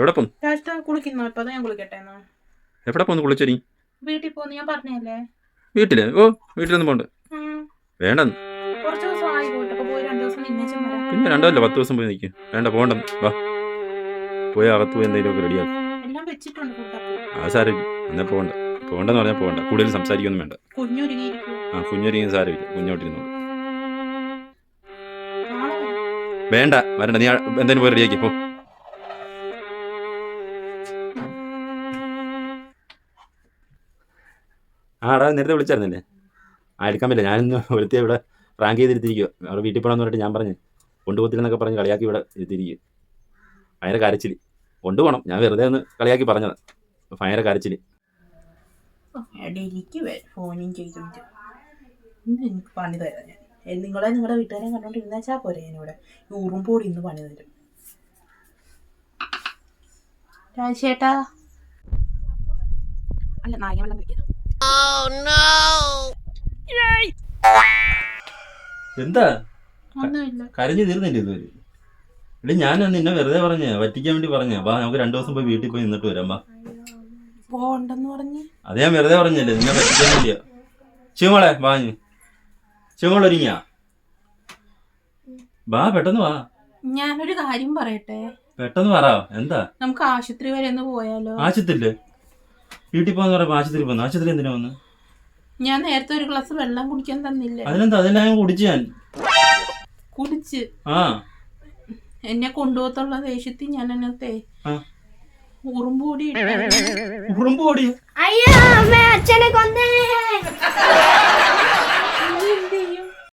എവിടെ പോന്നു? കുളിക്കുന്നോ? ഇപ്പൊ ഞാൻ കുളിക്കട്ടെ. എവിടെ പോന്നു കുളിച്ചൊരി? വീട്ടിൽ പോന്ന് ഞാൻ പറഞ്ഞല്ലേ. വീട്ടില്? ഓ വീട്ടിലൊന്നും പോണ്ട. വേണ്ട. കുറച്ച് ദിവസം ആയി പോയിട്ടൊക്കെ പോയി 2 ദിവസം നിന്നേച്ചും വരാം. പിന്നെ 2 10 ദിവസം പോയി നിൽക്കും. വേണ്ട പോണ്ട. വാ പോയി അകത്ത് പോയി എന്തെങ്കിലുമൊക്കെ റെഡിയാക്കും. എല്ലാം വെച്ചിട്ടുണ്ട് ഫുഡൊക്കെ. അത് സാരമില്ല. എന്നാൽ പോകണ്ട. പോകണ്ടെന്ന് പറഞ്ഞാൽ പോകണ്ട. കൂടുതൽ സംസാരിക്കൊന്നും വേണ്ട. കുഞ്ഞൊരുങ്ങി സാരമില്ല. കുഞ്ഞോട്ടിരുന്നോളൂ. വേണ്ട വരണ്ട. നീ എന്തെങ്കിലും പോയി റെഡിയാക്കി പോ. ആടാ നേരത്തെ വിളിച്ചായിരുന്നല്ലേ? എടുക്കാൻ പറ്റില്ല. ഞാനിന്ന് ഒരുത്തി ഇവിടെ റാങ്ക് ചെയ്തിരുത്തിരിക്കുക. അവിടെ വീട്ടിൽ പോകണമെന്ന് പറഞ്ഞിട്ട് ഞാൻ പറഞ്ഞ് കൊണ്ടുപോകത്തില്ലെന്നൊക്കെ പറഞ്ഞ് കളിയാക്കി ഇവിടെ ഇരുത്തിരിക്കുക. ഭയങ്കര കരച്ചിൽ. കൊണ്ടുപോകണം. ഞാൻ വെറുതെ ഒന്ന് കളിയാക്കി പറഞ്ഞതാണ്. ഭയങ്കര കരച്ചിൽ. ഫോണും ചെയ്തിട്ട് എനിക്ക് പണി തരാം ഞാൻ. നിങ്ങളുടെ വീട്ടുകാരെ കണ്ടോണ്ടിരുന്നാച്ചാ പോരെ. ഞാനിവിടെ ഉറുമ്പോടി ഇന്ന് പണി തരും. രാജേട്ടാ അല്ല നായ വെള്ളം കഴിക്കാം. എന്താ കരഞ്ഞു തീർന്നില്ല ഇതുവരെ? ഇല്ല ഞാൻ നിന്നെ വെറുതെ പറഞ്ഞ പറ്റിക്കാൻ വേണ്ടി പറഞ്ഞ. വാ നമുക്ക് 2 ദിവസം പോയി വീട്ടിൽ പോയി നിന്നിട്ട് വരാം. വാ പോണ്ടെന്ന് പറഞ്ഞ് അത് ഞാൻ വെറുതെ പറഞ്ഞല്ലേ, നിന്നെ പറ്റിക്കാൻ വേണ്ടിയാ. ശിവമോളെ വാ. ശിവമോൾ ഒരുങ്ങിയാ? വാ പെട്ടെന്ന് വാ. ഞാനൊരു കാര്യം പറയട്ടെ? പെട്ടെന്ന് പറ. എന്താ? നമുക്ക് ആശുപത്രി വരെ ഒന്ന് പോയാലോ? ആശുപത്രിയില്ലേ? വീട്ടിൽ പോകാന്ന് പറയുമ്പോ ആശുപത്രി പോന്നു. ആശുപത്രി എന്തിനാ വന്ന്? ഞാൻ നേരത്തെ ഒരു ഗ്ലാസ് വെള്ളം കുടിക്കാൻ തന്നില്ലേ? അതിനെന്താ? അതെല്ലാം ഞാൻ കുടിച്ചു. ഞാൻ കുടിച്ച് എന്നെ കൊണ്ടുപോകത്തുള്ള ദേഷ്യത്തിൽ ഞാൻ എന്നത്തെ ഉറുമ്പൂടി അയ്യോ അച്ഛനെ കൊന്നേ.